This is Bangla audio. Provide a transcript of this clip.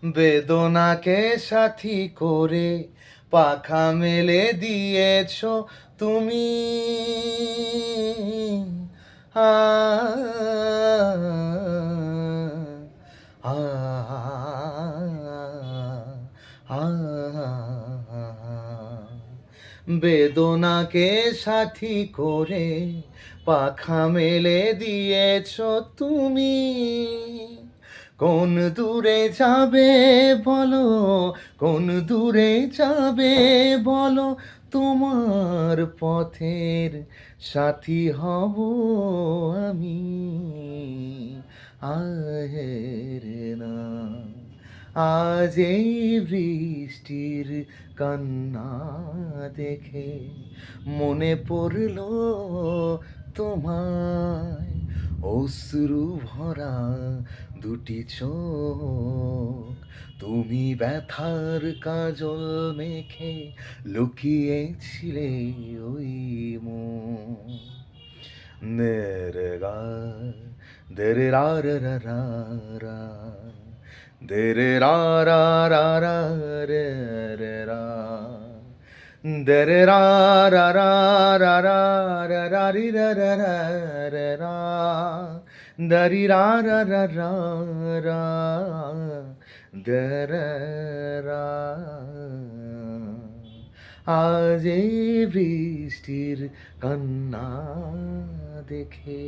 বেদনাকে সাথী করে পাখা মেলে দিয়েছ তুমি। আ আ আ বেদনাকে সাথী করে পাখা মেলে দিয়েছ তুমি। কোন দূরে যাবে বলো, কোন দূরে যাবে বলো, তোমার পথের সাথী হব আমি। আহের না আজ এই বৃষ্টির কান্না দেখে মনে পড়ল তোমায়, অশ্রু ভরা দুটি চোখ, তুমি ব্যথার কাজল মেখে লুকিয়েছিলে ওই মুখ। নেরে গা দেরে রা রা রা রা রা, দেরে রা রা রা রা রে রে রা, দেরে রা রা রা রা রা রা রা রি রা রা রা রে রা, দারি রা রা রা রা রা, দেরে রা। আজ এই বৃষ্টির কান্না দেখে